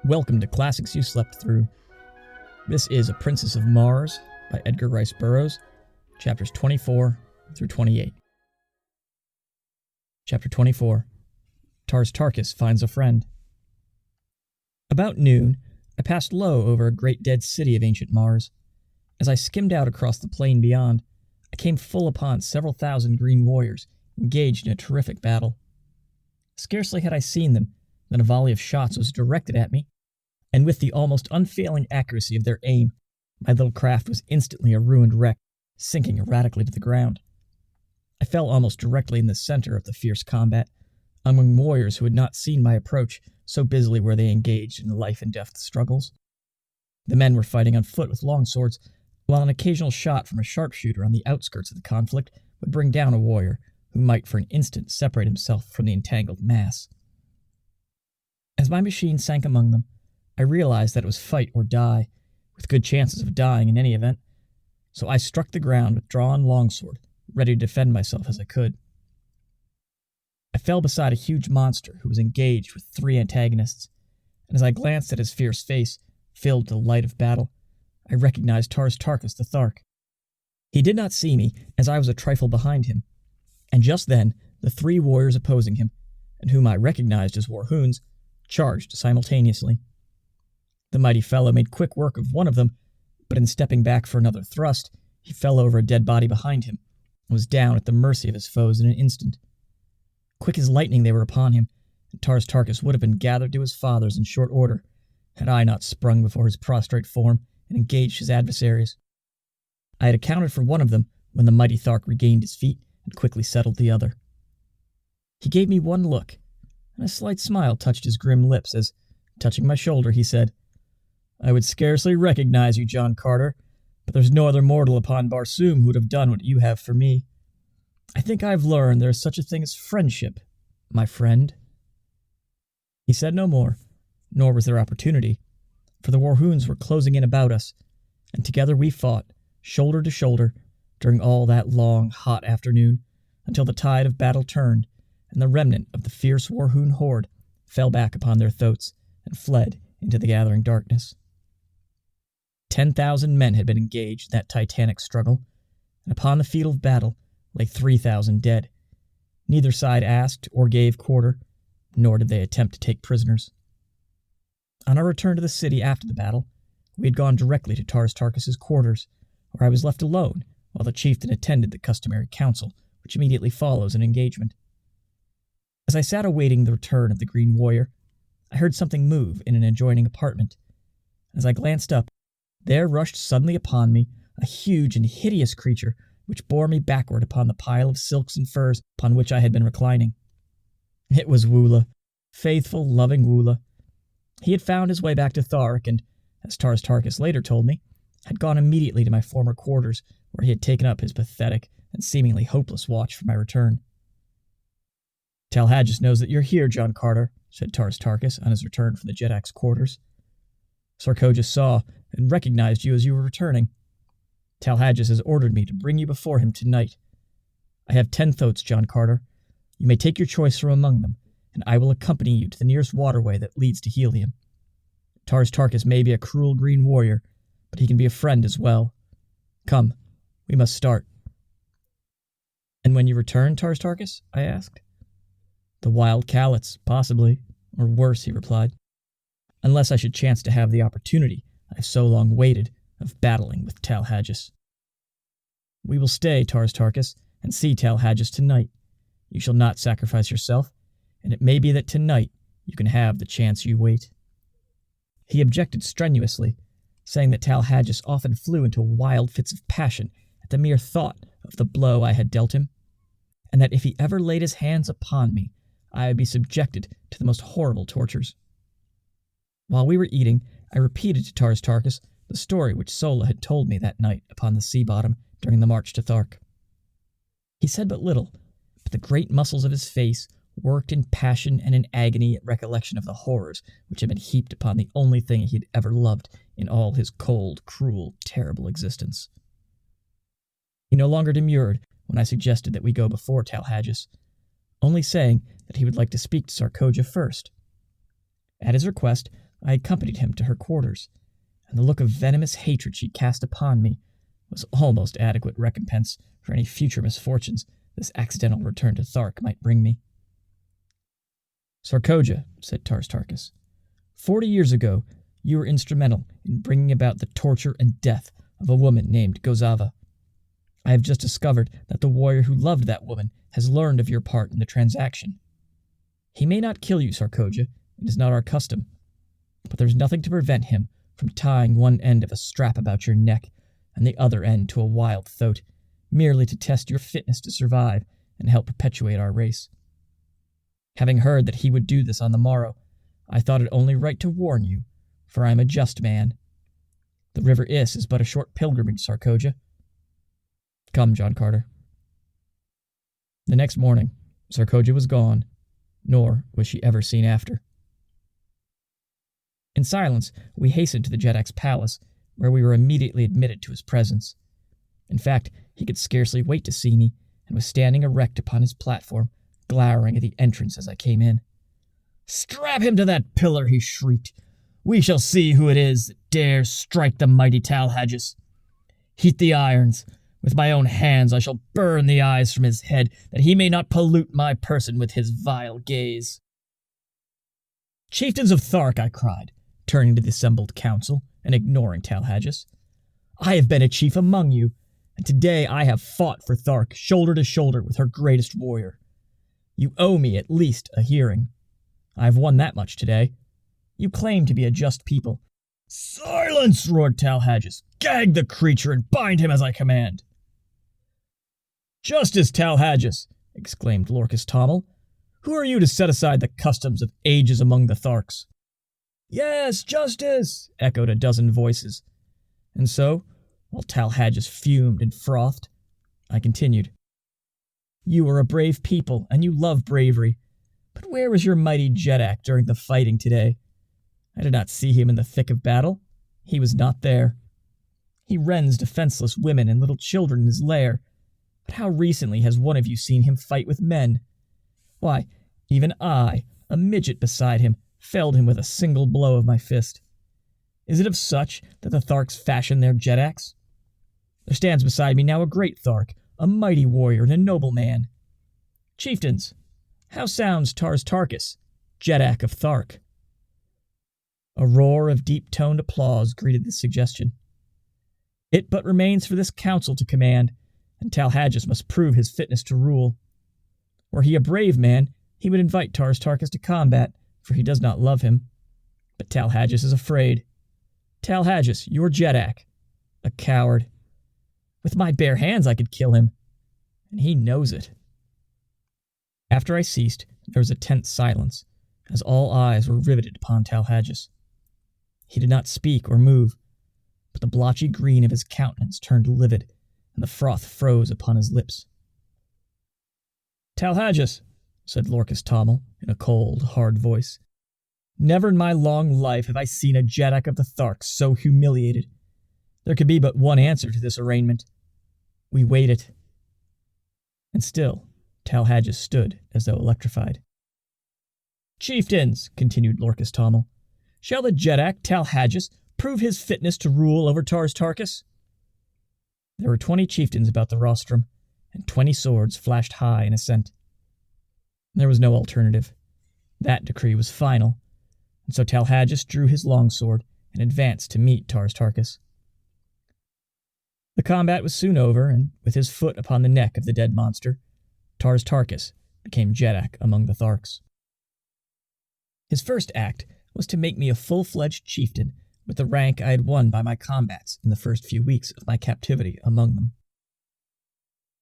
Welcome to Classics You Slept Through. This is A Princess of Mars by Edgar Rice Burroughs, chapters 24 through 28. Chapter 24. Tars Tarkas Finds a Friend. About noon, I passed low over a great dead city of ancient Mars. As I skimmed out across the plain beyond, I came full upon several thousand green warriors engaged in a terrific battle. Scarcely had I seen them than a volley of shots was directed at me, and with the almost unfailing accuracy of their aim, my little craft was instantly a ruined wreck, sinking erratically to the ground. I fell almost directly in the center of the fierce combat, among warriors who had not seen my approach, so busily were they engaged in life-and-death struggles. The men were fighting on foot with longswords, while an occasional shot from a sharpshooter on the outskirts of the conflict would bring down a warrior who might for an instant separate himself from the entangled mass. As my machine sank among them, I realized that it was fight or die, with good chances of dying in any event, so I struck the ground with drawn longsword, ready to defend myself as I could. I fell beside a huge monster who was engaged with three antagonists, and as I glanced at his fierce face, filled with the light of battle, I recognized Tars Tarkas the Thark. He did not see me, as I was a trifle behind him, and just then the three warriors opposing him, and whom I recognized as Warhoons, charged simultaneously. The mighty fellow made quick work of one of them, but in stepping back for another thrust, he fell over a dead body behind him, and was down at the mercy of his foes in an instant. Quick as lightning they were upon him, and Tars Tarkas would have been gathered to his fathers in short order, had I not sprung before his prostrate form and engaged his adversaries. I had accounted for one of them when the mighty Thark regained his feet and quickly settled the other. He gave me one look, and a slight smile touched his grim lips as, touching my shoulder, he said, "I would scarcely recognize you, John Carter, but there's no other mortal upon Barsoom who would have done what you have for me. I think I've learned there is such a thing as friendship, my friend." He said no more, nor was there opportunity, for the Warhoons were closing in about us, and together we fought, shoulder to shoulder, during all that long, hot afternoon, until the tide of battle turned, and the remnant of the fierce Warhoon horde fell back upon their thoats and fled into the gathering darkness. 10,000 men had been engaged in that titanic struggle, and upon the field of battle lay 3,000 dead. Neither side asked or gave quarter, nor did they attempt to take prisoners. On our return to the city after the battle, we had gone directly to Tars Tarkas' quarters, where I was left alone while the chieftain attended the customary council, which immediately follows an engagement. As I sat awaiting the return of the Green Warrior, I heard something move in an adjoining apartment. As I glanced up, there rushed suddenly upon me a huge and hideous creature which bore me backward upon the pile of silks and furs upon which I had been reclining. It was Woola, faithful, loving Woola. He had found his way back to Thark and, as Tars Tarkas later told me, had gone immediately to my former quarters, where he had taken up his pathetic and seemingly hopeless watch for my return. "Talhages knows that you're here, John Carter," said Tars Tarkas on his return from the Jedak's quarters. "Sarkoja saw and recognized you as you were returning. Talhages has ordered me to bring you before him tonight. I have 10 thoats, John Carter. You may take your choice from among them, and I will accompany you to the nearest waterway that leads to Helium. Tars Tarkas may be a cruel green warrior, but he can be a friend as well. Come, we must start." "And when you return, Tars Tarkas?" I asked. "The wild Callets, possibly, or worse," he replied, "unless I should chance to have the opportunity I have so long waited of battling with Talhages." "We will stay, Tars Tarkas, and see Talhages tonight. You shall not sacrifice yourself, and it may be that tonight you can have the chance you wait." He objected strenuously, saying that Talhages often flew into wild fits of passion at the mere thought of the blow I had dealt him, and that if he ever laid his hands upon me, I would be subjected to the most horrible tortures. While we were eating, I repeated to Tars Tarkas the story which Sola had told me that night upon the sea bottom during the march to Thark. He said but little, but the great muscles of his face worked in passion and in agony at recollection of the horrors which had been heaped upon the only thing he had ever loved in all his cold, cruel, terrible existence. He no longer demurred when I suggested that we go before Talhages, only saying that he would like to speak to Sarkoja first. At his request, I accompanied him to her quarters, and the look of venomous hatred she cast upon me was almost adequate recompense for any future misfortunes this accidental return to Thark might bring me. "Sarkoja," said Tars Tarkas, 40 years ago you were instrumental in bringing about the torture and death of a woman named Gozava. I have just discovered that the warrior who loved that woman has learned of your part in the transaction. He may not kill you, Sarkoja, it is not our custom, but there's nothing to prevent him from tying one end of a strap about your neck and the other end to a wild thoat, merely to test your fitness to survive and help perpetuate our race. Having heard that he would do this on the morrow, I thought it only right to warn you, for I am a just man. The River Is but a short pilgrimage, Sarkoja. Come, John Carter." The next morning, Sarkoja was gone, nor was she ever seen after. In silence, we hastened to the Jedak's palace, where we were immediately admitted to his presence. In fact, he could scarcely wait to see me, and was standing erect upon his platform, glowering at the entrance as I came in. "Strap him to that pillar," he shrieked. "We shall see who it is that dares strike the mighty Talhages. Heat the irons. With my own hands I shall burn the eyes from his head, that he may not pollute my person with his vile gaze." "Chieftains of Thark," I cried, turning to the assembled council and ignoring Talhages, "I have been a chief among you, and today I have fought for Thark shoulder to shoulder with her greatest warrior. You owe me at least a hearing. I have won that much today. You claim to be a just people." "Silence!" roared Talhages. "Gag the creature and bind him as I command." "Justice, Talhages!" exclaimed Lorcas Tommel. "Who are you to set aside the customs of ages among the Tharks?" "Yes, justice!" echoed a dozen voices. And so, while Talhages fumed and frothed, I continued. "You are a brave people, and you love bravery. But where was your mighty Jedak during the fighting today? I did not see him in the thick of battle. He was not there. He rends defenseless women and little children in his lair. But how recently has one of you seen him fight with men? Why, even I, a midget beside him, felled him with a single blow of my fist. Is it of such that the Tharks fashion their Jedaks? There stands beside me now a great Thark, a mighty warrior and a noble man. Chieftains, how sounds Tars Tarkas, Jedak of Thark?" A roar of deep-toned applause greeted this suggestion. It but remains for this council to command, and Talhages must prove his fitness to rule. Were he a brave man, he would invite Tars Tarkas to combat, for he does not love him. But Talhages is afraid. Talhages, your Jedak. A coward. With my bare hands I could kill him, and he knows it. After I ceased, there was a tense silence, as all eyes were riveted upon Talhages. He did not speak or move, but the blotchy green of his countenance turned livid, and the froth froze upon his lips. "Talhages," said Lorcas Tommel in a cold, hard voice, "never in my long life have I seen a Jedak of the Tharks so humiliated. There could be but one answer to this arraignment. We wait it." And still, Talhages stood as though electrified. "Chieftains," continued Lorcas Tommel, "shall the Jedak Talhages prove his fitness to rule over Tars Tarkas?" There were 20 chieftains about the rostrum, and 20 swords flashed high in assent. There was no alternative. That decree was final, and so Talhages drew his longsword and advanced to meet Tars Tarkas. The combat was soon over, and with his foot upon the neck of the dead monster, Tars Tarkas became Jedak among the Tharks. His first act was to make me a full-fledged chieftain with the rank I had won by my combats in the first few weeks of my captivity among them.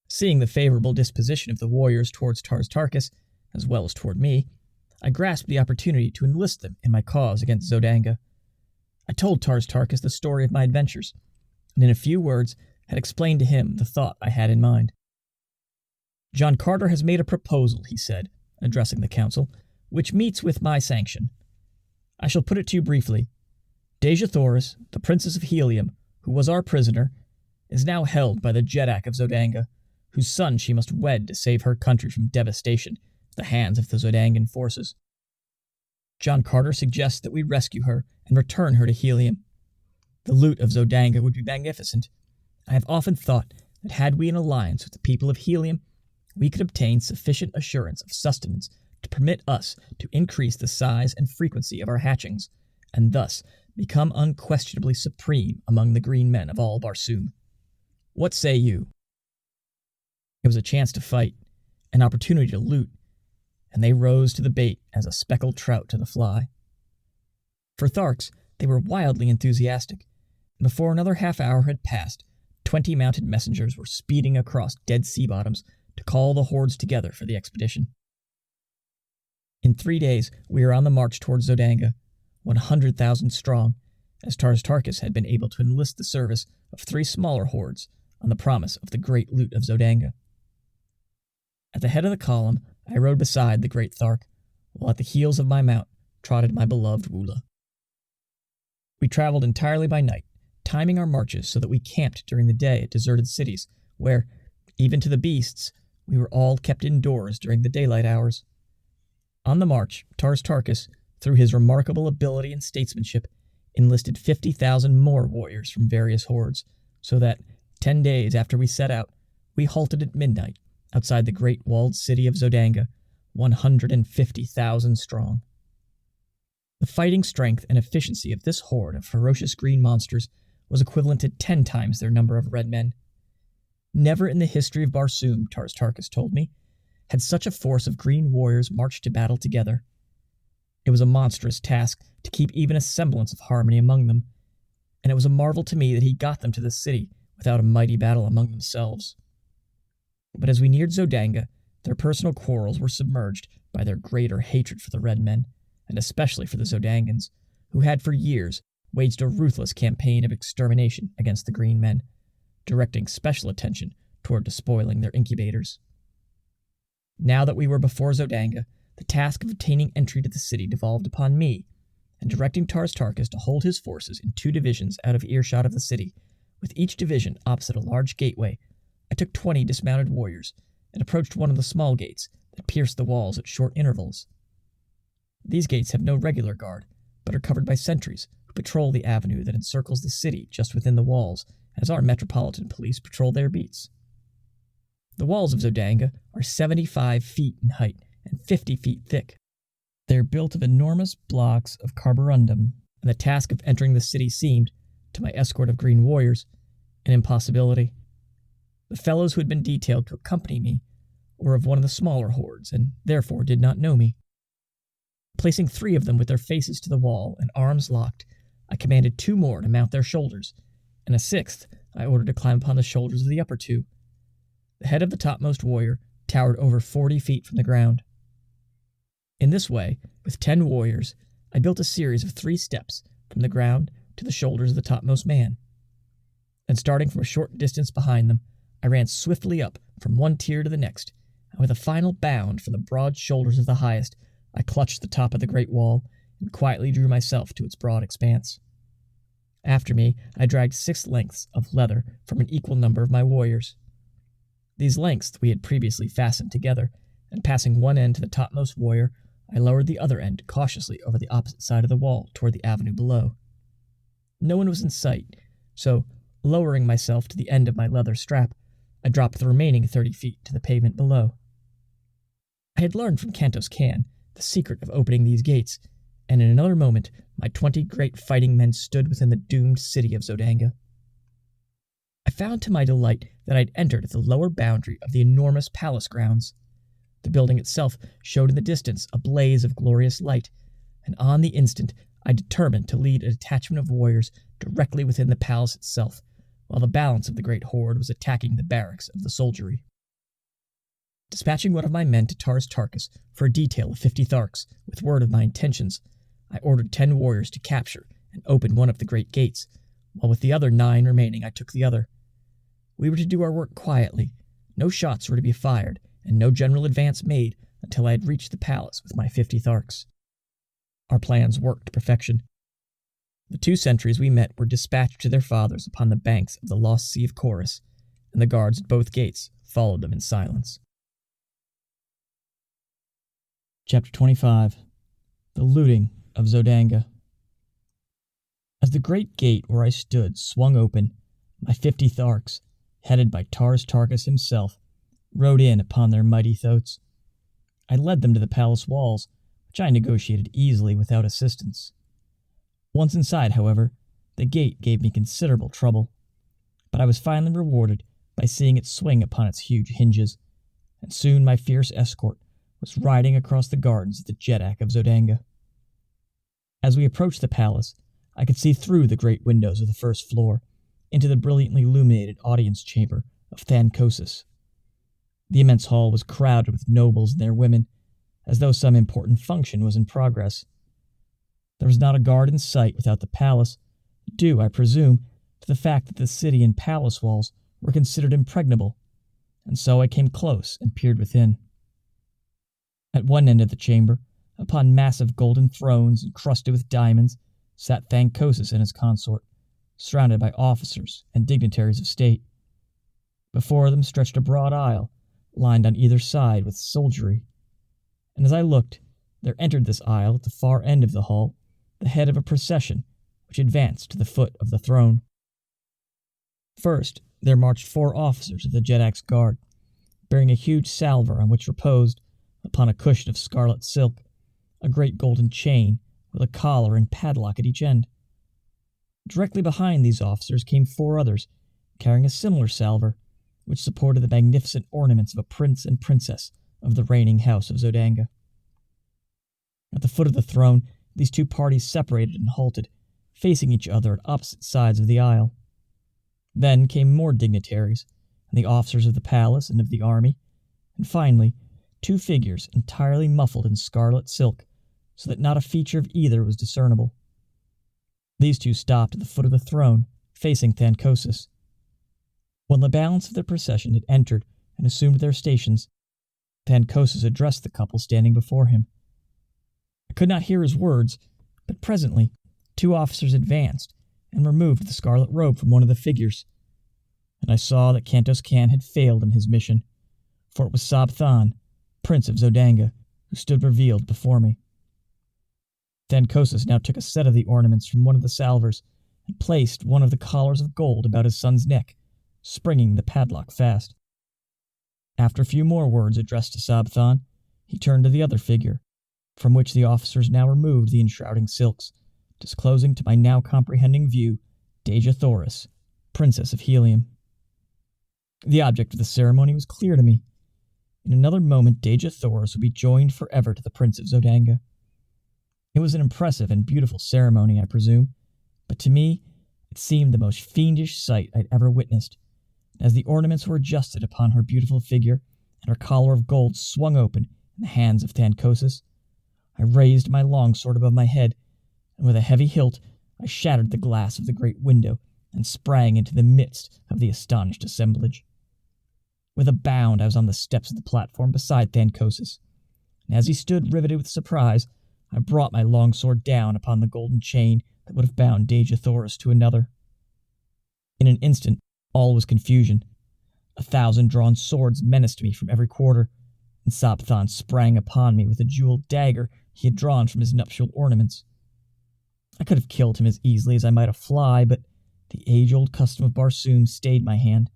Seeing the favorable disposition of the warriors towards Tars Tarkas, as well as toward me, I grasped the opportunity to enlist them in my cause against Zodanga. I told Tars Tarkas the story of my adventures, and in a few words had explained to him the thought I had in mind. "John Carter has made a proposal," he said, addressing the council, "which meets with my sanction. I shall put it to you briefly. Dejah Thoris, the Princess of Helium, who was our prisoner, is now held by the Jedak of Zodanga, whose son she must wed to save her country from devastation at the hands of the Zodangan forces." John Carter suggests that we rescue her and return her to Helium. The loot of Zodanga would be magnificent. I have often thought that had we an alliance with the people of Helium, we could obtain sufficient assurance of sustenance to permit us to increase the size and frequency of our hatchings, and thus become unquestionably supreme among the green men of all Barsoom. What say you? It was a chance to fight, an opportunity to loot, and they rose to the bait as a speckled trout to the fly. For Tharks, they were wildly enthusiastic, and before another half hour had passed, 20 mounted messengers were speeding across dead sea bottoms to call the hordes together for the expedition. In 3 days, we were on the march towards Zodanga, 100,000 strong, as Tars Tarkas had been able to enlist the service of 3 smaller hordes on the promise of the great loot of Zodanga. At the head of the column, I rode beside the great Thark, while at the heels of my mount trotted my beloved Woola. We traveled entirely by night, timing our marches so that we camped during the day at deserted cities, where, even to the beasts, we were all kept indoors during the daylight hours. On the march, Tars Tarkas, through his remarkable ability and statesmanship, enlisted 50,000 more warriors from various hordes, so that, 10 days after we set out, we halted at midnight outside the great walled city of Zodanga, 150,000 strong. The fighting strength and efficiency of this horde of ferocious green monsters was equivalent to 10 times their number of red men. Never in the history of Barsoom, Tars Tarkas told me, had such a force of green warriors marched to battle together. It was a monstrous task to keep even a semblance of harmony among them, and it was a marvel to me that he got them to the city without a mighty battle among themselves. But as we neared Zodanga, their personal quarrels were submerged by their greater hatred for the red men, and especially for the Zodangans, who had for years waged a ruthless campaign of extermination against the green men, directing special attention toward despoiling their incubators. Now that we were before Zodanga, the task of obtaining entry to the city devolved upon me, and directing Tars Tarkas to hold his forces in 2 divisions out of earshot of the city, with each division opposite a large gateway, I took 20 dismounted warriors and approached one of the small gates that pierced the walls at short intervals. These gates have no regular guard, but are covered by sentries who patrol the avenue that encircles the city just within the walls, as our metropolitan police patrol their beats. The walls of Zodanga are 75 feet in height and 50 feet thick. They are built of enormous blocks of carborundum, and the task of entering the city seemed, to my escort of green warriors, an impossibility. The fellows who had been detailed to accompany me were of one of the smaller hordes, and therefore did not know me. Placing 3 of them with their faces to the wall and arms locked, I commanded 2 more to mount their shoulders, and a 6th I ordered to climb upon the shoulders of the upper 2. The head of the topmost warrior towered over 40 feet from the ground. In this way, with 10 warriors, I built a series of 3 steps from the ground to the shoulders of the topmost man. Then, starting from a short distance behind them, I ran swiftly up from one tier to the next, and with a final bound from the broad shoulders of the highest, I clutched the top of the great wall and quietly drew myself to its broad expanse. After me, I dragged 6 lengths of leather from an equal number of my warriors. These lengths we had previously fastened together, and passing one end to the topmost warrior, I lowered the other end cautiously over the opposite side of the wall toward the avenue below. No one was in sight, so, lowering myself to the end of my leather strap, I dropped the remaining 30 feet to the pavement below. I had learned from Kantos Kan the secret of opening these gates, and in another moment my 20 great fighting men stood within the doomed city of Zodanga. I found to my delight that I had entered at the lower boundary of the enormous palace grounds. The building itself showed in the distance a blaze of glorious light, and on the instant I determined to lead a detachment of warriors directly within the palace itself, while the balance of the great horde was attacking the barracks of the soldiery. Dispatching one of my men to Tars Tarkas for a detail of 50 Tharks, with word of my intentions, I ordered 10 warriors to capture and open one of the great gates, while with the other 9 remaining I took the other. We were to do our work quietly, no shots were to be fired, and no general advance made until I had reached the palace with my 50 Tharks. Our plans worked to perfection. The 2 sentries we met were dispatched to their fathers upon the banks of the lost Sea of Chorus, and the guards at both gates followed them in silence. Chapter 25. The looting of Zodanga. As the great gate where I stood swung open, my 50 Tharks, headed by Tars Tarkas himself, rode in upon their mighty thoats. I led them to the palace walls, which I negotiated easily without assistance. Once inside, however, the gate gave me considerable trouble, but I was finally rewarded by seeing it swing upon its huge hinges, and soon my fierce escort was riding across the gardens of the Jeddak of Zodanga. As we approached the palace, I could see through the great windows of the first floor into the brilliantly illuminated audience chamber of Thankosis. The immense hall was crowded with nobles and their women, as though some important function was in progress. There was not a guard in sight without the palace, due, I presume, to the fact that the city and palace walls were considered impregnable, and so I came close and peered within. At one end of the chamber, upon massive golden thrones encrusted with diamonds, sat Thankosis and his consort, surrounded by officers and dignitaries of state. Before them stretched a broad aisle, lined on either side with soldiery, and as I looked, there entered this aisle at the far end of the hall the head of a procession which advanced to the foot of the throne. First, there marched 4 officers of the Jeddak's guard, bearing a huge salver on which reposed, upon a cushion of scarlet silk, a great golden chain with a collar and padlock at each end. Directly behind these officers came 4 others, carrying a similar salver, which supported the magnificent ornaments of a prince and princess of the reigning house of Zodanga. At the foot of the throne, these 2 parties separated and halted, facing each other at opposite sides of the aisle. Then came more dignitaries, and the officers of the palace and of the army, and finally, 2 figures entirely muffled in scarlet silk, so that not a feature of either was discernible. These 2 stopped at the foot of the throne, facing Thankosis. When the balance of the procession had entered and assumed their stations, Thankosis addressed the couple standing before him. I could not hear his words, but presently 2 officers advanced and removed the scarlet robe from one of the figures, and I saw that Kantos Kan had failed in his mission, for it was Sabthan, Prince of Zodanga, who stood revealed before me. Thankosis now took a set of the ornaments from one of the salvers and placed one of the collars of gold about his son's neck, springing the padlock fast. After a few more words addressed to Sabthan, he turned to the other figure, from which the officers now removed the enshrouding silks, disclosing to my now comprehending view Dejah Thoris, Princess of Helium. The object of the ceremony was clear to me. In another moment Dejah Thoris would be joined forever to the Prince of Zodanga. It was an impressive and beautiful ceremony, I presume, but to me it seemed the most fiendish sight I'd ever witnessed. As the ornaments were adjusted upon her beautiful figure, and her collar of gold swung open in the hands of Thankosis, I raised my longsword above my head, and with a heavy hilt I shattered the glass of the great window and sprang into the midst of the astonished assemblage. With a bound I was on the steps of the platform beside Thankosis, and as he stood riveted with surprise, I brought my longsword down upon the golden chain that would have bound Dejah Thoris to another. In an instant all was confusion. 1,000 drawn swords menaced me from every quarter, and Sabthan sprang upon me with a jeweled dagger he had drawn from his nuptial ornaments. I could have killed him as easily as I might a fly, but the age-old custom of Barsoom stayed my hand.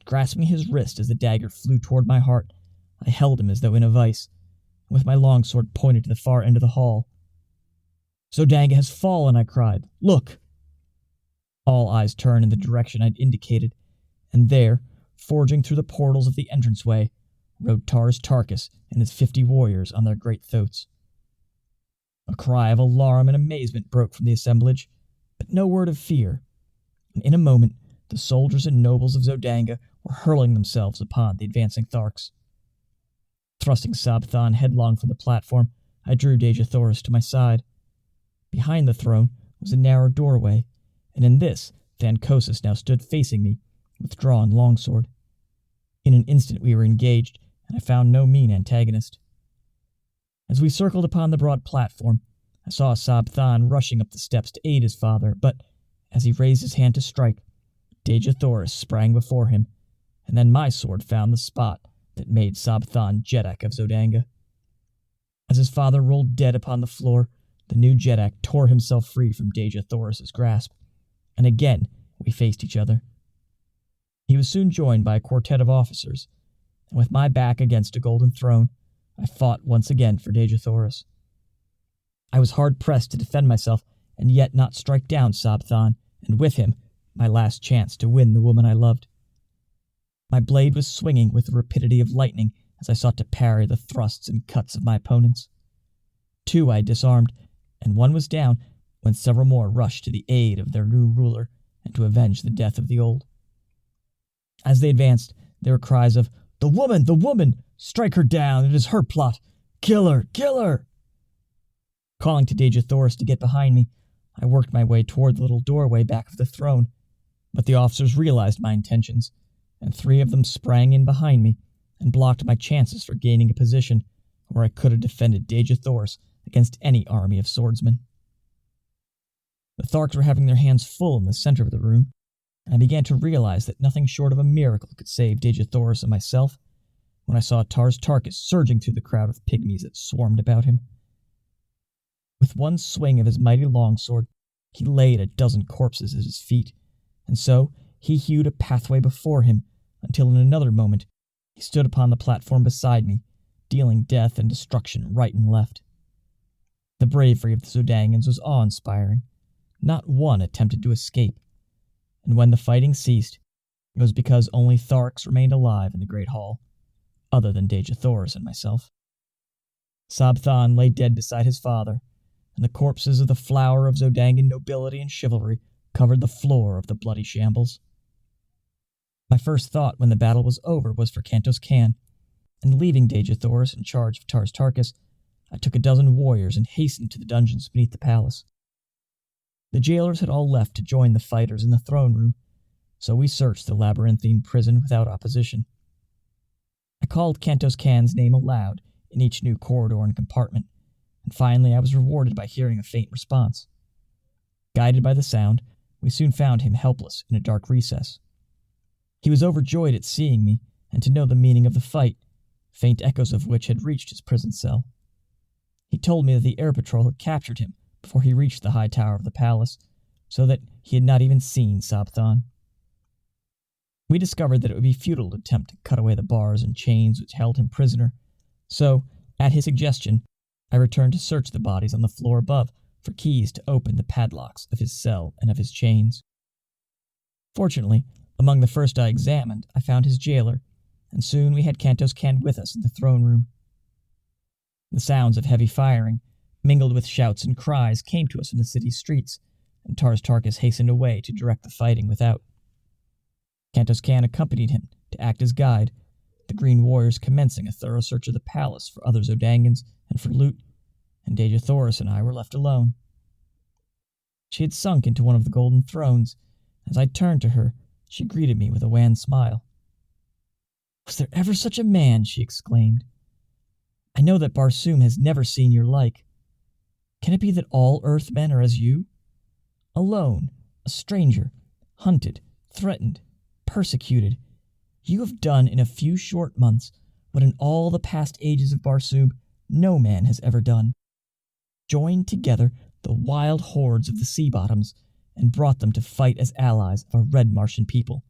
Grasping his wrist as the dagger flew toward my heart, I held him as though in a vice, and with my longsword pointed to the far end of the hall. "Zodanga has fallen," I cried. "Look!" All eyes turned in the direction I'd indicated, and there, forging through the portals of the entranceway, rode Tars Tarkas and his 50 warriors on their great thoats. A cry of alarm and amazement broke from the assemblage, but no word of fear, and in a moment the soldiers and nobles of Zodanga were hurling themselves upon the advancing Tharks. Thrusting Sabthan headlong from the platform, I drew Dejah Thoris to my side. Behind the throne was a narrow doorway, and in this Thankosis now stood facing me, with drawn longsword. In an instant we were engaged, and I found no mean antagonist. As we circled upon the broad platform, I saw Sabthan rushing up the steps to aid his father, but as he raised his hand to strike, Dejah Thoris sprang before him, and then my sword found the spot that made Sabthan Jeddak of Zodanga. As his father rolled dead upon the floor, the new Jedak tore himself free from Dejah Thoris's grasp, and again we faced each other. He was soon joined by a quartet of officers, and with my back against a golden throne, I fought once again for Dejah Thoris. I was hard-pressed to defend myself and yet not strike down Sabthan, and with him, my last chance to win the woman I loved. My blade was swinging with the rapidity of lightning as I sought to parry the thrusts and cuts of my opponents. 2 I disarmed, and 1 was down when several more rushed to the aid of their new ruler and to avenge the death of the old. As they advanced, there were cries of, "The woman! The woman! Strike her down! It is her plot! Kill her! Kill her!" Calling to Dejah Thoris to get behind me, I worked my way toward the little doorway back of the throne, but the officers realized my intentions, and 3 of them sprang in behind me and blocked my chances for gaining a position where I could have defended Dejah Thoris against any army of swordsmen. The Tharks were having their hands full in the center of the room, and I began to realize that nothing short of a miracle could save Dejah Thoris and myself when I saw Tars Tarkas surging through the crowd of pygmies that swarmed about him. With one swing of his mighty longsword, he laid a dozen corpses at his feet, and so he hewed a pathway before him until in another moment he stood upon the platform beside me, dealing death and destruction right and left. The bravery of the Zodangans was awe-inspiring. Not one attempted to escape, and when the fighting ceased, it was because only Tharks remained alive in the great hall, other than Dejah Thoris and myself. Sabthan lay dead beside his father, and the corpses of the flower of Zodangan nobility and chivalry covered the floor of the bloody shambles. My first thought when the battle was over was for Kantos Kan, and leaving Dejah Thoris in charge of Tars Tarkas, I took a dozen warriors and hastened to the dungeons beneath the palace. The jailers had all left to join the fighters in the throne room, so we searched the labyrinthine prison without opposition. I called Kantos Kan's name aloud in each new corridor and compartment, and finally I was rewarded by hearing a faint response. Guided by the sound, we soon found him helpless in a dark recess. He was overjoyed at seeing me and to know the meaning of the fight, faint echoes of which had reached his prison cell. He told me that the air patrol had captured him before he reached the high tower of the palace, so that he had not even seen Sabthan. We discovered that it would be futile to attempt to cut away the bars and chains which held him prisoner, so, at his suggestion, I returned to search the bodies on the floor above for keys to open the padlocks of his cell and of his chains. Fortunately, among the first I examined, I found his jailer, and soon we had Kantos Kan with us in the throne room. The sounds of heavy firing, mingled with shouts and cries, came to us from the city's streets, and Tars Tarkas hastened away to direct the fighting without. Kantos Kan accompanied him to act as guide, the green warriors commencing a thorough search of the palace for other Zodangans and for loot, and Dejah Thoris and I were left alone. She had sunk into one of the golden thrones. As I turned to her, she greeted me with a wan smile. "Was there ever such a man?" she exclaimed. "I know that Barsoom has never seen your like. Can it be that all Earthmen are as you? Alone, a stranger, hunted, threatened, persecuted, you have done in a few short months what in all the past ages of Barsoom no man has ever done. Joined together the wild hordes of the sea bottoms and brought them to fight as allies of a red Martian people."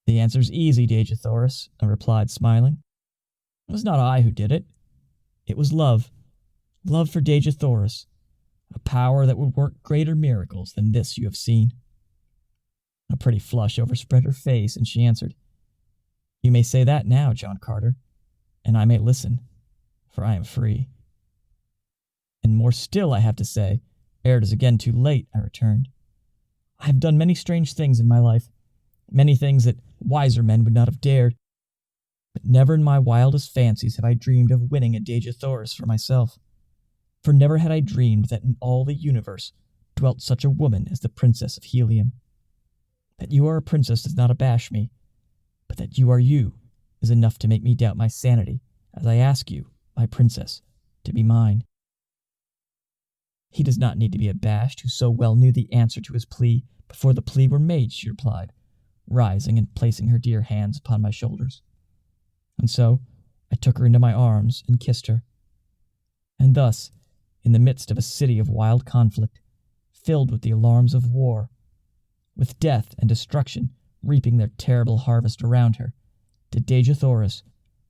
"The answer's easy, Dejah Thoris," I replied, smiling. "It was not I who did it. It was love. Love for Dejah Thoris, a power that would work greater miracles than this you have seen." A pretty flush overspread her face, and she answered, "You may say that now, John Carter, and I may listen, for I am free." "And more still I have to say, ere it is again too late," I returned. "I have done many strange things in my life, many things that wiser men would not have dared, but never in my wildest fancies have I dreamed of winning a Dejah Thoris for myself, for never had I dreamed that in all the universe dwelt such a woman as the Princess of Helium. That you are a princess does not abash me, but that you are you is enough to make me doubt my sanity as I ask you, my princess, to be mine." "He does not need to be abashed who so well knew the answer to his plea before the plea were made," she replied, rising and placing her dear hands upon my shoulders. And so, I took her into my arms and kissed her. And thus, in the midst of a city of wild conflict, filled with the alarms of war, with death and destruction reaping their terrible harvest around her, did Dejah Thoris,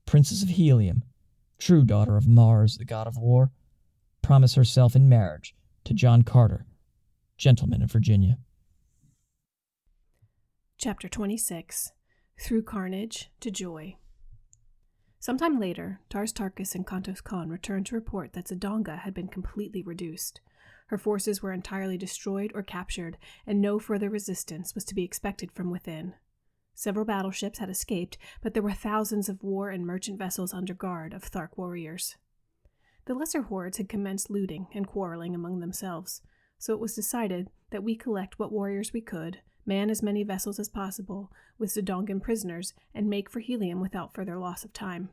Princess of Helium, true daughter of Mars, the god of war, promise herself in marriage to John Carter, gentleman of Virginia. Chapter 26. Through Carnage to Joy. Sometime later, Tars Tarkas and Kantos Khan returned to report that Zidonga had been completely reduced. Her forces were entirely destroyed or captured, and no further resistance was to be expected from within. Several battleships had escaped, but there were thousands of war and merchant vessels under guard of Thark warriors. The lesser hordes had commenced looting and quarreling among themselves, so it was decided that we collect what warriors we could, man as many vessels as possible, with Zidongan prisoners, and make for Helium without further loss of time.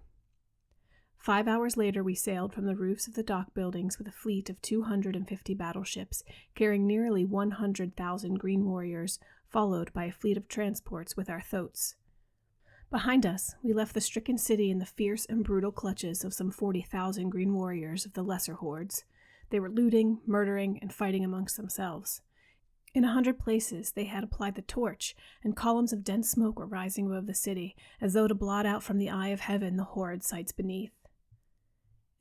5 hours later we sailed from the roofs of the dock buildings with a fleet of 250 battleships, carrying nearly 100,000 green warriors, followed by a fleet of transports with our thoats. Behind us, we left the stricken city in the fierce and brutal clutches of some 40,000 green warriors of the lesser hordes. They were looting, murdering, and fighting amongst themselves. In 100 places they had applied the torch, and columns of dense smoke were rising above the city, as though to blot out from the eye of heaven the horrid sights beneath.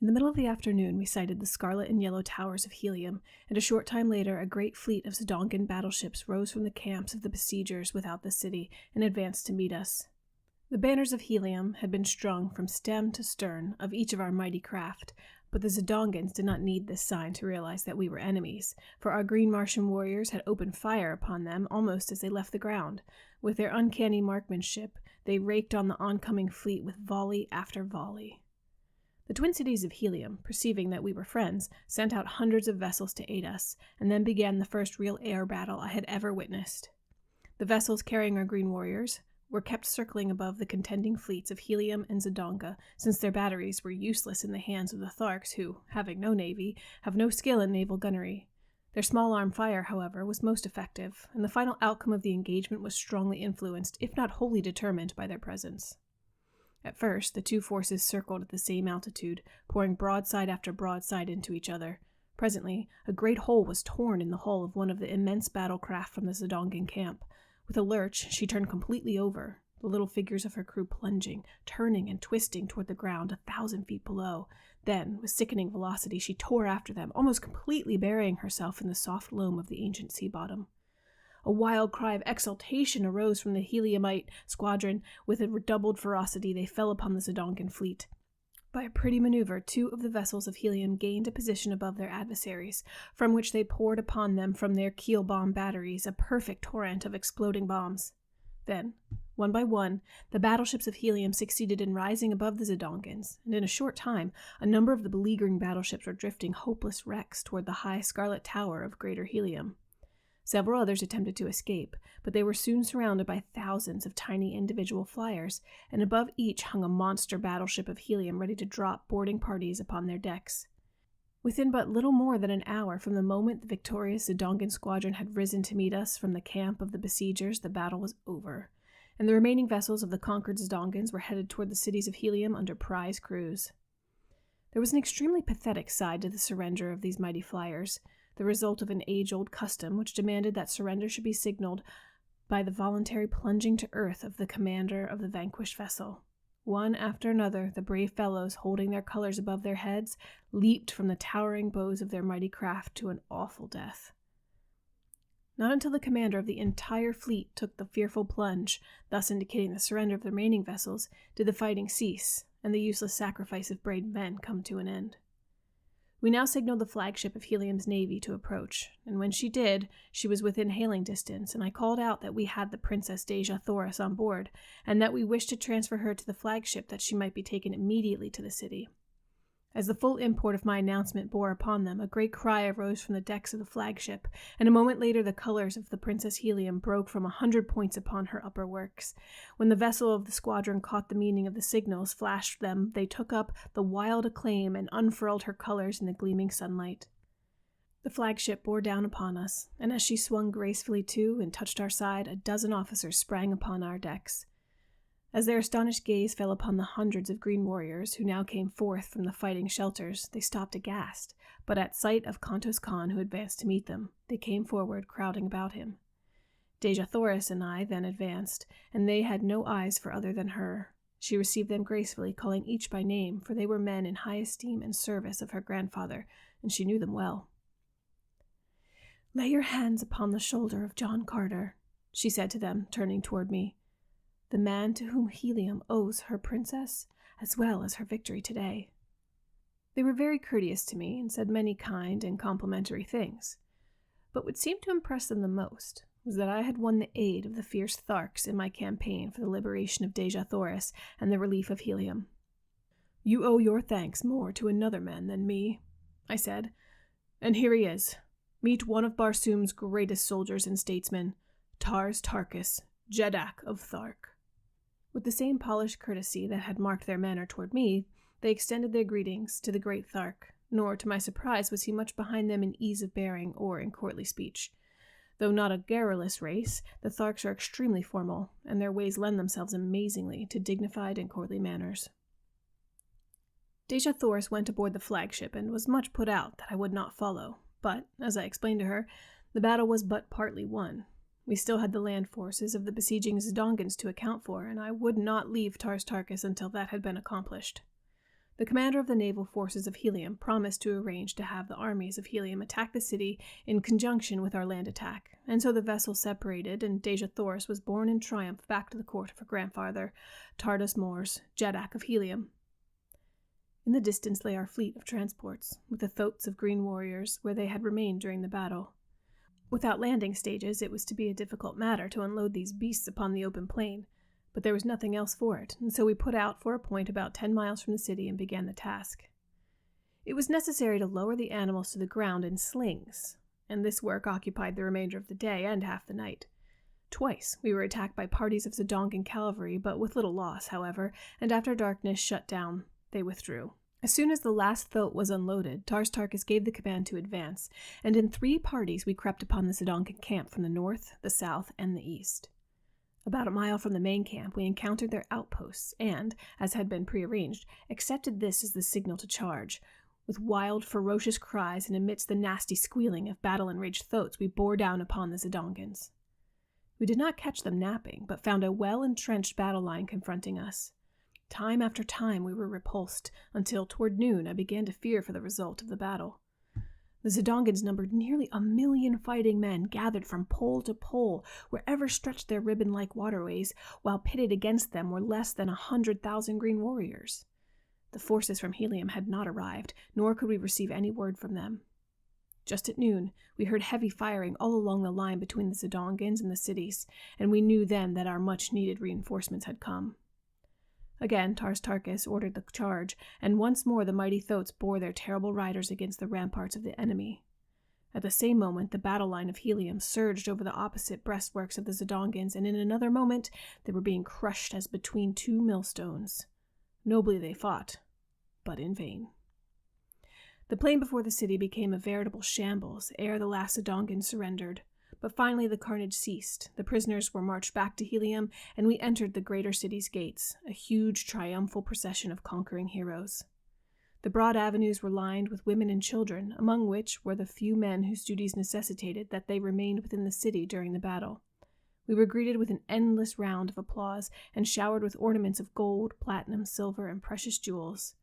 In the middle of the afternoon we sighted the scarlet and yellow towers of Helium, and a short time later a great fleet of Zidongan battleships rose from the camps of the besiegers without the city and advanced to meet us. The banners of Helium had been strung from stem to stern of each of our mighty craft, but the Zidongans did not need this sign to realize that we were enemies, for our green Martian warriors had opened fire upon them almost as they left the ground. With their uncanny marksmanship, they raked on the oncoming fleet with volley after volley. The twin cities of Helium, perceiving that we were friends, sent out hundreds of vessels to aid us, and then began the first real air battle I had ever witnessed. The vessels carrying our green warriors were kept circling above the contending fleets of Helium and Zidonga, since their batteries were useless in the hands of the Tharks who, having no navy, have no skill in naval gunnery. Their small-arm fire, however, was most effective, and the final outcome of the engagement was strongly influenced, if not wholly determined, by their presence. At first, the two forces circled at the same altitude, pouring broadside after broadside into each other. Presently, a great hole was torn in the hull of one of the immense battle craft from the Zidongan camp. With a lurch, she turned completely over, the little figures of her crew plunging, turning and twisting toward the ground 1,000 feet below. Then, with sickening velocity, she tore after them, almost completely burying herself in the soft loam of the ancient sea bottom. A wild cry of exultation arose from the Heliumite squadron. With a redoubled ferocity, they fell upon the Zidongan fleet. By a pretty maneuver, 2 of the vessels of Helium gained a position above their adversaries, from which they poured upon them from their keel bomb batteries a perfect torrent of exploding bombs. Then, one by one, the battleships of Helium succeeded in rising above the Zidongans, and in a short time, a number of the beleaguering battleships were drifting hopeless wrecks toward the high scarlet tower of Greater Helium. Several others attempted to escape, but they were soon surrounded by thousands of tiny individual flyers, and above each hung a monster battleship of Helium ready to drop boarding parties upon their decks. Within but little more than an hour from the moment the victorious Zidongan squadron had risen to meet us from the camp of the besiegers, the battle was over, and the remaining vessels of the conquered Zidongans were headed toward the cities of Helium under prize crews. There was an extremely pathetic side to the surrender of these mighty flyers, the result of an age-old custom which demanded that surrender should be signaled by the voluntary plunging to earth of the commander of the vanquished vessel. One after another, the brave fellows, holding their colors above their heads, leaped from the towering bows of their mighty craft to an awful death. Not until the commander of the entire fleet took the fearful plunge, thus indicating the surrender of the remaining vessels, did the fighting cease, and the useless sacrifice of brave men come to an end. We now signaled the flagship of Helium's navy to approach, and when she did, she was within hailing distance, and I called out that we had the Princess Dejah Thoris on board, and that we wished to transfer her to the flagship that she might be taken immediately to the city. As the full import of my announcement bore upon them, a great cry arose from the decks of the flagship, and a moment later the colors of the Princess Helium broke from 100 points upon her upper works. When the vessel of the squadron caught the meaning of the signals flashed them, they took up the wild acclaim and unfurled her colors in the gleaming sunlight. The flagship bore down upon us, and as she swung gracefully to and touched our side, a dozen officers sprang upon our decks. As their astonished gaze fell upon the hundreds of green warriors who now came forth from the fighting shelters, they stopped aghast, but at sight of Kantos Khan, who advanced to meet them, they came forward, crowding about him. Dejah Thoris and I then advanced, and they had no eyes for other than her. She received them gracefully, calling each by name, for they were men in high esteem and service of her grandfather, and she knew them well. "Lay your hands upon the shoulder of John Carter," she said to them, turning toward me, "the man to whom Helium owes her princess, as well as her victory today." They were very courteous to me and said many kind and complimentary things, but what seemed to impress them the most was that I had won the aid of the fierce Tharks in my campaign for the liberation of Dejah Thoris and the relief of Helium. "You owe your thanks more to another man than me," I said, "and here he is. Meet one of Barsoom's greatest soldiers and statesmen, Tars Tarkas, Jeddak of Thark." With the same polished courtesy that had marked their manner toward me, they extended their greetings to the great Thark, nor, to my surprise, was he much behind them in ease of bearing or in courtly speech. Though not a garrulous race, the Tharks are extremely formal, and their ways lend themselves amazingly to dignified and courtly manners. Dejah Thoris went aboard the flagship and was much put out that I would not follow, but, as I explained to her, the battle was but partly won. We still had the land forces of the besieging Zidongans to account for, and I would not leave Tars Tarkas until that had been accomplished. The commander of the naval forces of Helium promised to arrange to have the armies of Helium attack the city in conjunction with our land attack, and so the vessels separated, and Dejah Thoris was borne in triumph back to the court of her grandfather, Tardos Mors, Jeddak of Helium. In the distance lay our fleet of transports, with the thoats of green warriors where they had remained during the battle. Without landing stages, it was to be a difficult matter to unload these beasts upon the open plain, but there was nothing else for it, and so we put out for a point about 10 miles from the city and began the task. It was necessary to lower the animals to the ground in slings, and this work occupied the remainder of the day and half the night. Twice we were attacked by parties of Zidongan cavalry, but with little loss, however, and after darkness shut down, they withdrew. As soon as the last thoat was unloaded, Tars Tarkas gave the command to advance, and in 3 parties we crept upon the Zidongan camp from the north, the south, and the east. About a mile from the main camp, we encountered their outposts and, as had been prearranged, accepted this as the signal to charge. With wild, ferocious cries and amidst the nasty squealing of battle-enraged thoats, we bore down upon the Zidongans. We did not catch them napping, but found a well-entrenched battle line confronting us. Time after time we were repulsed, until toward noon I began to fear for the result of the battle. The Zidongans numbered nearly 1,000,000 fighting men gathered from pole to pole, wherever stretched their ribbon-like waterways, while pitted against them were less than 100,000 green warriors. The forces from Helium had not arrived, nor could we receive any word from them. Just at noon, we heard heavy firing all along the line between the Zidongans and the cities, and we knew then that our much-needed reinforcements had come. Again, Tars Tarkas ordered the charge, and once more the mighty thoats bore their terrible riders against the ramparts of the enemy. At the same moment, the battle line of Helium surged over the opposite breastworks of the Zidongans, and in another moment they were being crushed as between 2 millstones. Nobly they fought, but in vain. The plain before the city became a veritable shambles ere the last Zidongan surrendered. But finally the carnage ceased, the prisoners were marched back to Helium, and we entered the greater city's gates, a huge triumphal procession of conquering heroes. The broad avenues were lined with women and children, among which were the few men whose duties necessitated that they remained within the city during the battle. We were greeted with an endless round of applause, and showered with ornaments of gold, platinum, silver, and precious jewels.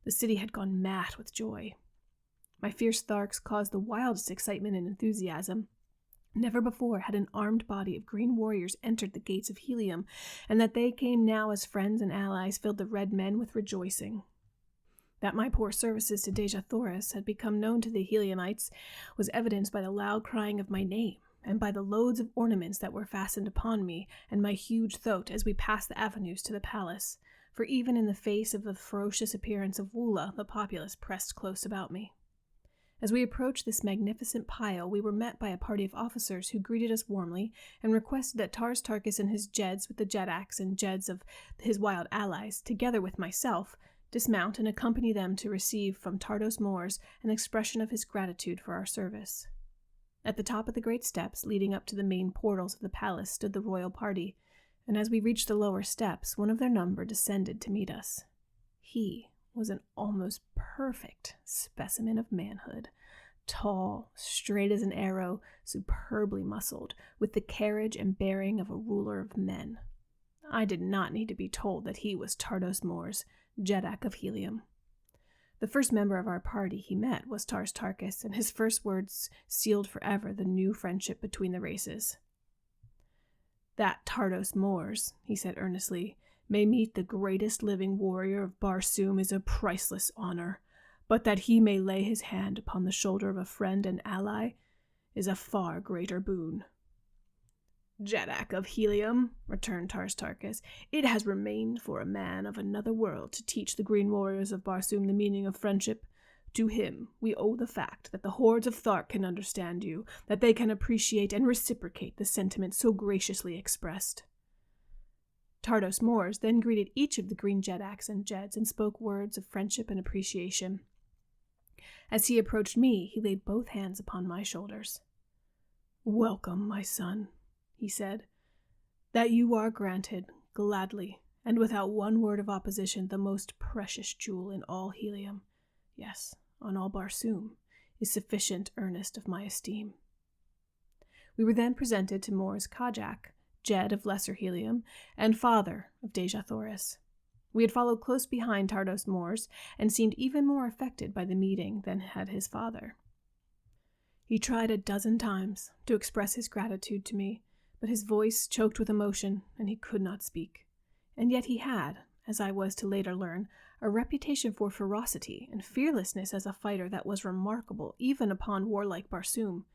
The city had gone mad with joy. My fierce Tharks caused the wildest excitement and enthusiasm. Never before had an armed body of green warriors entered the gates of Helium, and that they came now as friends and allies filled the red men with rejoicing. That my poor services to Dejah Thoris had become known to the Heliumites was evidenced by the loud crying of my name, and by the loads of ornaments that were fastened upon me and my huge thoat as we passed the avenues to the palace, for even in the face of the ferocious appearance of Wula, the populace pressed close about me. As we approached this magnificent pile, we were met by a party of officers who greeted us warmly and requested that Tars Tarkas and his Jeds with the Jeddaks and Jeds of his wild allies, together with myself, dismount and accompany them to receive from Tardos Mors an expression of his gratitude for our service. At the top of the great steps leading up to the main portals of the palace stood the royal party, and as we reached the lower steps, one of their number descended to meet us. He was an almost perfect specimen of manhood, tall, straight as an arrow, superbly muscled, with the carriage and bearing of a ruler of men. I did not need to be told that he was Tardos Mors, Jeddak of Helium. The first member of our party he met was Tars Tarkas, and his first words sealed forever the new friendship between the races. "That Tardos Mors," he said earnestly, "may meet the greatest living warrior of Barsoom is a priceless honor, but that he may lay his hand upon the shoulder of a friend and ally is a far greater boon." "Jeddak of Helium," returned Tars Tarkas, "it has remained for a man of another world to teach the green warriors of Barsoom the meaning of friendship. To him we owe the fact that the hordes of Thark can understand you, that they can appreciate and reciprocate the sentiment so graciously expressed." Tardos Mors then greeted each of the green Jeddaks and Jeds and spoke words of friendship and appreciation. As he approached me, he laid both hands upon my shoulders. "Welcome, my son," he said. "That you are granted, gladly, and without one word of opposition, the most precious jewel in all Helium, yes, on all Barsoom, is sufficient earnest of my esteem." We were then presented to Mors Kajak, Jed of Lesser Helium, and father of Dejah Thoris. We had followed close behind Tardos Mors, and seemed even more affected by the meeting than had his father. He tried 12 times to express his gratitude to me, but his voice choked with emotion, and he could not speak. And yet he had, as I was to later learn, a reputation for ferocity and fearlessness as a fighter that was remarkable even upon warlike Barsoom.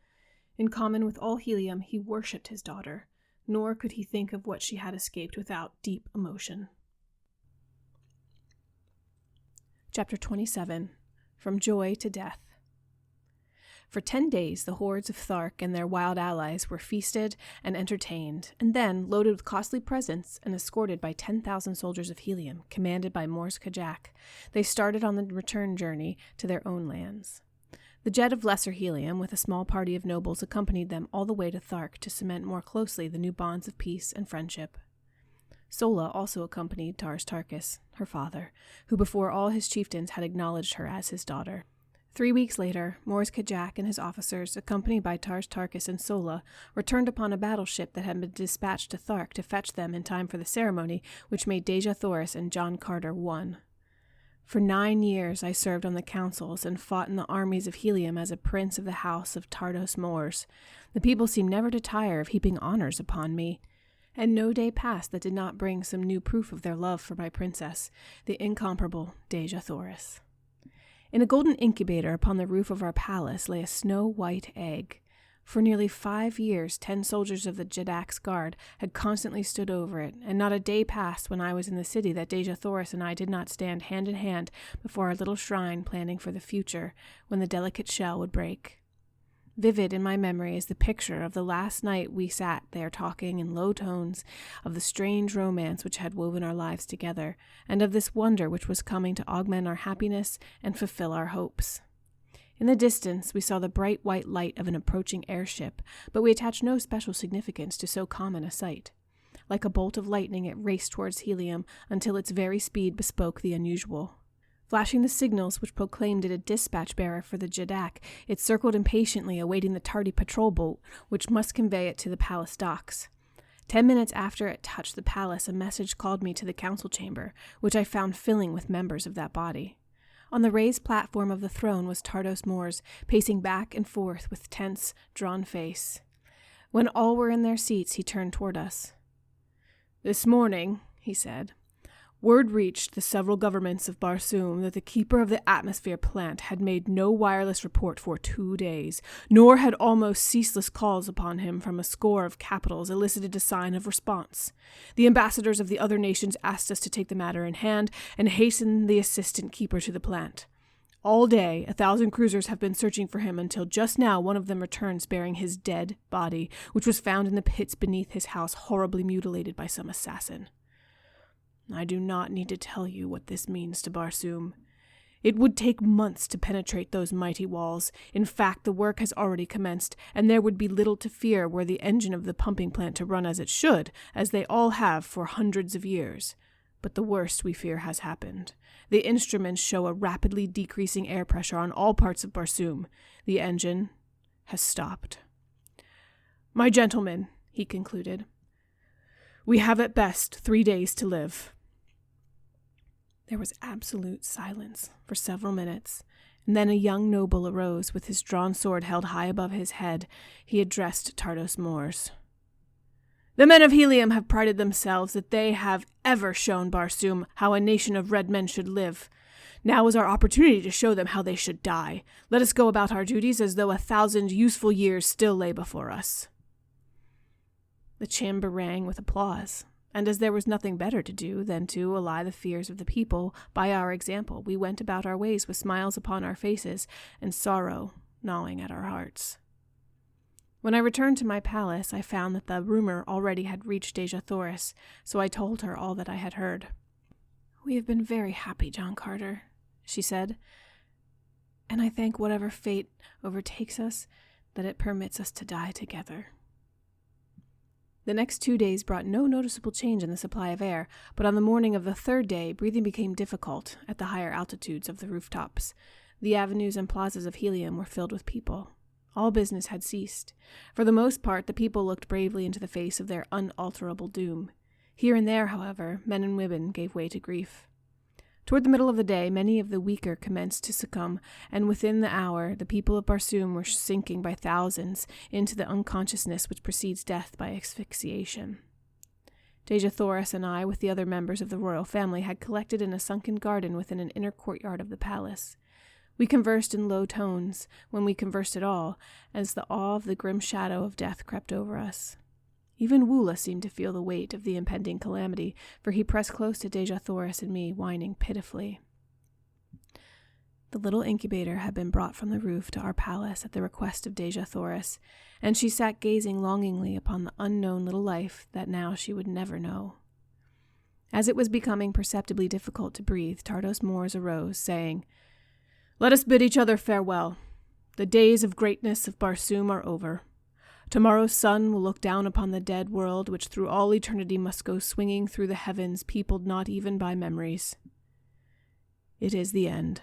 In common with all Helium, he worshipped his daughter, nor could he think of what she had escaped without deep emotion. Chapter 27. From Joy to Death. For 10 days, the hordes of Thark and their wild allies were feasted and entertained, and then, loaded with costly presents and escorted by 10,000 soldiers of Helium, commanded by Mors Kajak, they started on the return journey to their own lands. The Jed of Lesser Helium, with a small party of nobles, accompanied them all the way to Thark to cement more closely the new bonds of peace and friendship. Sola also accompanied Tars Tarkas, her father, who before all his chieftains had acknowledged her as his daughter. 3 weeks later, Mors Kajak and his officers, accompanied by Tars Tarkas and Sola, returned upon a battleship that had been dispatched to Thark to fetch them in time for the ceremony which made Dejah Thoris and John Carter one. For 9 years I served on the councils and fought in the armies of Helium as a prince of the house of Tardos Mors. The people seemed never to tire of heaping honors upon me, and no day passed that did not bring some new proof of their love for my princess, the incomparable Dejah Thoris. In a golden incubator upon the roof of our palace lay a snow-white egg. For nearly 5 years, 10 soldiers of the Jeddak's guard had constantly stood over it, and not a day passed when I was in the city that Dejah Thoris and I did not stand hand in hand before our little shrine planning for the future, when the delicate shell would break. Vivid in my memory is the picture of the last night we sat there talking in low tones of the strange romance which had woven our lives together, and of this wonder which was coming to augment our happiness and fulfill our hopes. In the distance, we saw the bright white light of an approaching airship, but we attached no special significance to so common a sight. Like a bolt of lightning, it raced towards Helium until its very speed bespoke the unusual. Flashing the signals which proclaimed it a dispatch bearer for the Jeddak, it circled impatiently, awaiting the tardy patrol boat which must convey it to the palace docks. 10 minutes after it touched the palace, a message called me to the council chamber, which I found filling with members of that body. On the raised platform of the throne was Tardos Mors, pacing back and forth with tense, drawn face. When all were in their seats, he turned toward us. "This morning," he said, "word reached the several governments of Barsoom that the keeper of the atmosphere plant had made no wireless report for 2 days, nor had almost ceaseless calls upon him from a score of capitals elicited a sign of response. The ambassadors of the other nations asked us to take the matter in hand and hasten the assistant keeper to the plant. All day, 1,000 cruisers have been searching for him until just now one of them returns bearing his dead body, which was found in the pits beneath his house, horribly mutilated by some assassin. I do not need to tell you what this means to Barsoom. It would take months to penetrate those mighty walls. In fact, the work has already commenced, and there would be little to fear were the engine of the pumping plant to run as it should, as they all have for hundreds of years. But the worst, we fear, has happened. The instruments show a rapidly decreasing air pressure on all parts of Barsoom. The engine has stopped. My gentlemen, he concluded, we have at best 3 days to live. There was absolute silence for several minutes, and then a young noble arose with his drawn sword held high above his head. He addressed Tardos Mors. The men of Helium have prided themselves that they have ever shown Barsoom how a nation of red men should live. Now is our opportunity to show them how they should die. Let us go about our duties as though 1,000 useful years still lay before us. The chamber rang with applause, and as there was nothing better to do than to allay the fears of the people by our example, we went about our ways with smiles upon our faces and sorrow gnawing at our hearts. When I returned to my palace, I found that the rumor already had reached Dejah Thoris, so I told her all that I had heard. We have been very happy, John Carter, she said, and I thank whatever fate overtakes us that it permits us to die together. The next 2 days brought no noticeable change in the supply of air, but on the morning of the third day, breathing became difficult at the higher altitudes of the rooftops. The avenues and plazas of Helium were filled with people. All business had ceased. For the most part, the people looked bravely into the face of their unalterable doom. Here and there, however, men and women gave way to grief. Toward the middle of the day, many of the weaker commenced to succumb, and within the hour, the people of Barsoom were sinking by thousands into the unconsciousness which precedes death by asphyxiation. Dejah Thoris and I, with the other members of the royal family, had collected in a sunken garden within an inner courtyard of the palace. We conversed in low tones, when we conversed at all, as the awe of the grim shadow of death crept over us. Even Woola seemed to feel the weight of the impending calamity, for he pressed close to Dejah Thoris and me, whining pitifully. The little incubator had been brought from the roof to our palace at the request of Dejah Thoris, and she sat gazing longingly upon the unknown little life that now she would never know. As it was becoming perceptibly difficult to breathe, Tardos Mors arose, saying, Let us bid each other farewell. The days of greatness of Barsoom are over. Tomorrow's sun will look down upon the dead world, which through all eternity must go swinging through the heavens, peopled not even by memories. It is the end.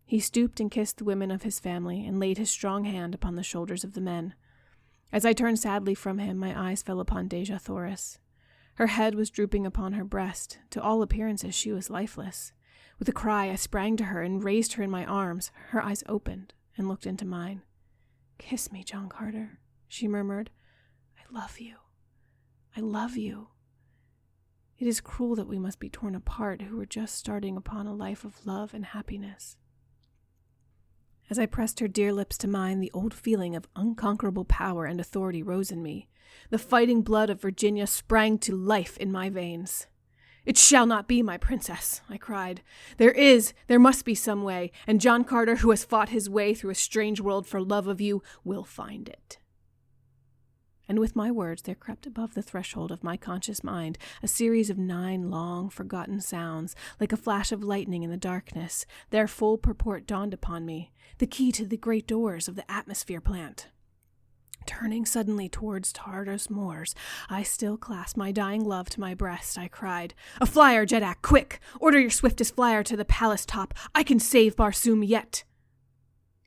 He stooped and kissed the women of his family, and laid his strong hand upon the shoulders of the men. As I turned sadly from him, my eyes fell upon Dejah Thoris. Her head was drooping upon her breast. To all appearances she was lifeless. With a cry, I sprang to her and raised her in my arms. Her eyes opened and looked into mine. "Kiss me, John Carter," she murmured. "I love you. I love you. It is cruel that we must be torn apart, who were just starting upon a life of love and happiness." As I pressed her dear lips to mine, the old feeling of unconquerable power and authority rose in me. The fighting blood of Virginia sprang to life in my veins. "It shall not be, my princess," I cried. There must be some way, and John Carter, who has fought his way through a strange world for love of you, will find it. And with my words there crept above the threshold of my conscious mind a series of 9 long, forgotten sounds, like a flash of lightning in the darkness. Their full purport dawned upon me, the key to the great doors of the atmosphere plant. Turning suddenly towards Tardos Mors, I still clasped my dying love to my breast. I cried, "A flyer, Jeddak, quick! Order your swiftest flyer to the palace top. I can save Barsoom yet!"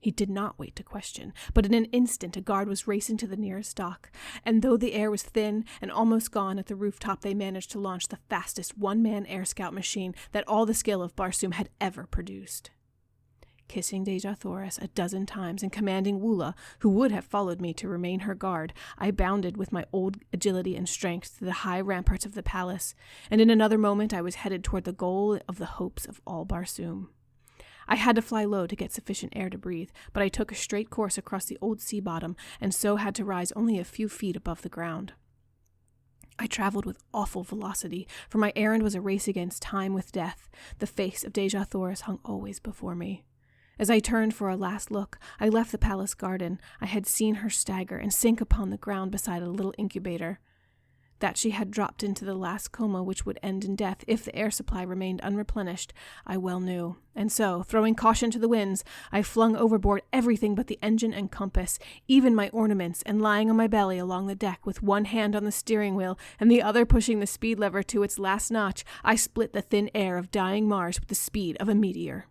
He did not wait to question, but in an instant a guard was racing to the nearest dock, and though the air was thin and almost gone at the rooftop, they managed to launch the fastest one-man air scout machine that all the skill of Barsoom had ever produced. Kissing Dejah Thoris a dozen times and commanding Woola, who would have followed me to remain her guard, I bounded with my old agility and strength to the high ramparts of the palace, and in another moment I was headed toward the goal of the hopes of all Barsoom. I had to fly low to get sufficient air to breathe, but I took a straight course across the old sea bottom, and so had to rise only a few feet above the ground. I traveled with awful velocity, for my errand was a race against time with death. The face of Dejah Thoris hung always before me. As I turned for a last look, I left the palace garden. I had seen her stagger and sink upon the ground beside a little incubator. That she had dropped into the last coma which would end in death if the air supply remained unreplenished, I well knew. And so, throwing caution to the winds, I flung overboard everything but the engine and compass, even my ornaments, and lying on my belly along the deck with one hand on the steering wheel and the other pushing the speed lever to its last notch, I split the thin air of dying Mars with the speed of a meteor.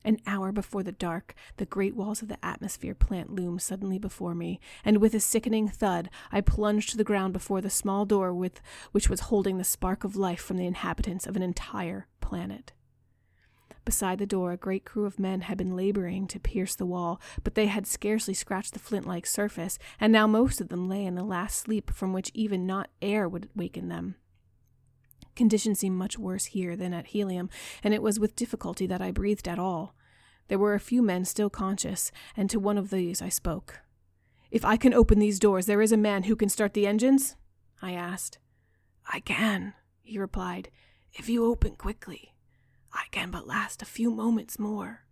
An hour before the dark, the great walls of the atmosphere plant loomed suddenly before me, and with a sickening thud, I plunged to the ground before the small door which was holding the spark of life from the inhabitants of an entire planet. Beside the door, a great crew of men had been laboring to pierce the wall, but they had scarcely scratched the flint-like surface, and now most of them lay in the last sleep from which even not air would waken them. Conditions seemed much worse here than at Helium, and it was with difficulty that I breathed at all. There were a few men still conscious, and to one of these I spoke. "If I can open these doors, there is a man who can start the engines?" I asked. "I can," he replied, "if you open quickly. I can but last a few moments more.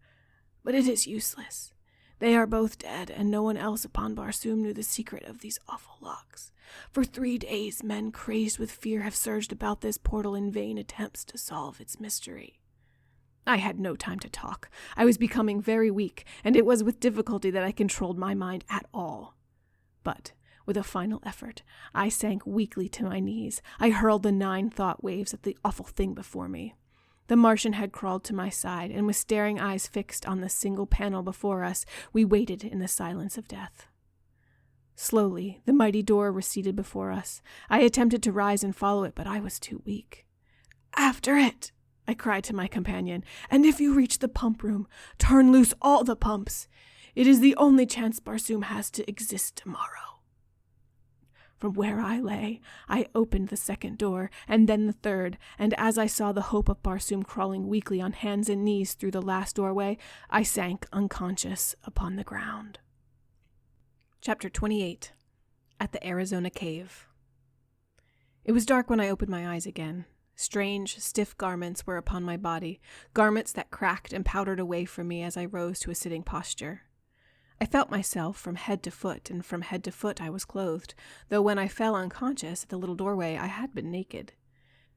But it is useless. They are both dead, and no one else upon Barsoom knew the secret of these awful locks. For 3 days, men crazed with fear have surged about this portal in vain attempts to solve its mystery." I had no time to talk. I was becoming very weak, and it was with difficulty that I controlled my mind at all. But, with a final effort, I sank weakly to my knees. I hurled the 9 thought waves at the awful thing before me. The Martian had crawled to my side, and with staring eyes fixed on the single panel before us, we waited in the silence of death. Slowly, the mighty door receded before us. I attempted to rise and follow it, but I was too weak. "After it!" I cried to my companion, "and if you reach the pump room, turn loose all the pumps. It is the only chance Barsoom has to exist tomorrow." From where I lay, I opened the second door, and then the third, and as I saw the hope of Barsoom crawling weakly on hands and knees through the last doorway, I sank unconscious upon the ground. Chapter 28. At the Arizona Cave. It was dark when I opened my eyes again. Strange, stiff garments were upon my body, garments that cracked and powdered away from me as I rose to a sitting posture. I felt myself from head to foot, and from head to foot I was clothed, though when I fell unconscious at the little doorway I had been naked.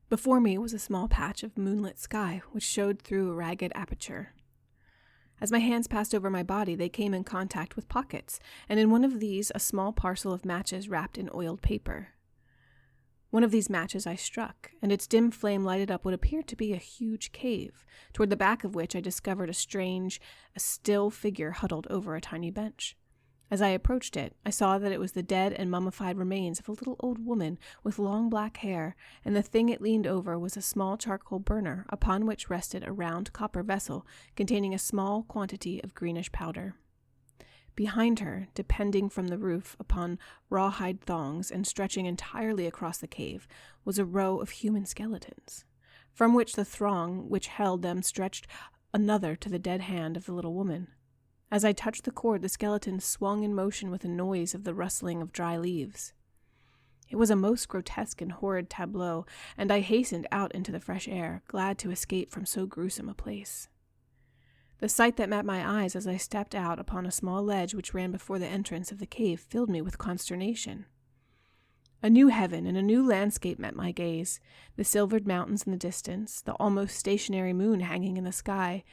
Before me was a small patch of moonlit sky, which showed through a ragged aperture. As my hands passed over my body, they came in contact with pockets, and in one of these a small parcel of matches wrapped in oiled paper. One of these matches I struck, and its dim flame lighted up what appeared to be a huge cave, toward the back of which I discovered a still figure huddled over a tiny bench. As I approached it, I saw that it was the dead and mummified remains of a little old woman with long black hair, and the thing it leaned over was a small charcoal burner upon which rested a round copper vessel containing a small quantity of greenish powder. Behind her, depending from the roof upon rawhide thongs and stretching entirely across the cave, was a row of human skeletons, from which the thong which held them stretched another to the dead hand of the little woman. As I touched the cord, the skeleton swung in motion with a noise of the rustling of dry leaves. It was a most grotesque and horrid tableau, and I hastened out into the fresh air, glad to escape from so gruesome a place. The sight that met my eyes as I stepped out upon a small ledge which ran before the entrance of the cave filled me with consternation. A new heaven and a new landscape met my gaze, the silvered mountains in the distance, the almost stationary moon hanging in the sky.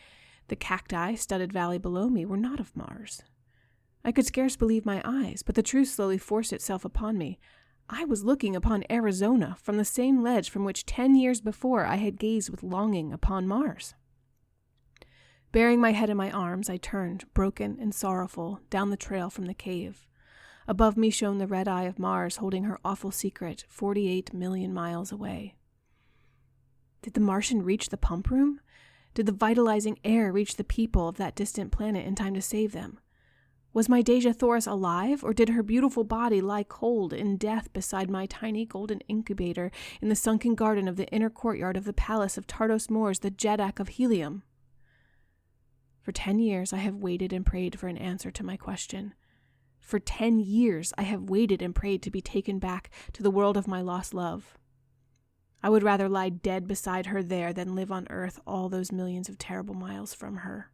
The cacti-studded valley below me were not of Mars. I could scarce believe my eyes, but the truth slowly forced itself upon me. I was looking upon Arizona from the same ledge from which 10 years before I had gazed with longing upon Mars. Bearing my head in my arms, I turned, broken and sorrowful, down the trail from the cave. Above me shone the red eye of Mars holding her awful secret 48 million miles away. Did the Martian reach the pump room? Did the vitalizing air reach the people of that distant planet in time to save them? Was my Dejah Thoris alive, or did her beautiful body lie cold in death beside my tiny golden incubator in the sunken garden of the inner courtyard of the palace of Tardos Mors, the Jeddak of Helium? For 10 years I have waited and prayed for an answer to my question. For 10 years I have waited and prayed to be taken back to the world of my lost love. I would rather lie dead beside her there than live on earth all those millions of terrible miles from her.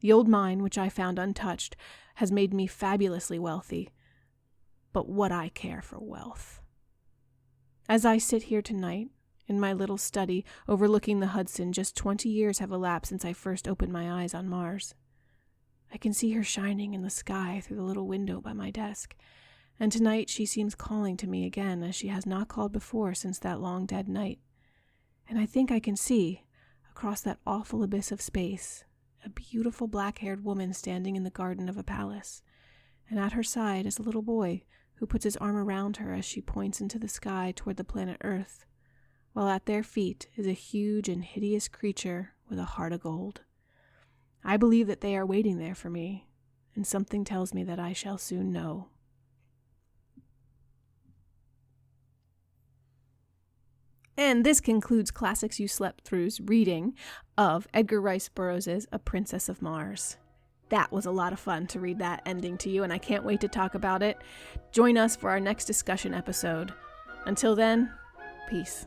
The old mine, which I found untouched, has made me fabulously wealthy. But what I care for wealth. As I sit here tonight, in my little study overlooking the Hudson, just 20 years have elapsed since I first opened my eyes on Mars. I can see her shining in the sky through the little window by my desk, and tonight she seems calling to me again as she has not called before since that long dead night. And I think I can see, across that awful abyss of space, a beautiful black-haired woman standing in the garden of a palace, and at her side is a little boy who puts his arm around her as she points into the sky toward the planet Earth, while at their feet is a huge and hideous creature with a heart of gold. I believe that they are waiting there for me, and something tells me that I shall soon know. And this concludes Classics You Slept Through's reading of Edgar Rice Burroughs' A Princess of Mars. That was a lot of fun to read that ending to you, and I can't wait to talk about it. Join us for our next discussion episode. Until then, peace.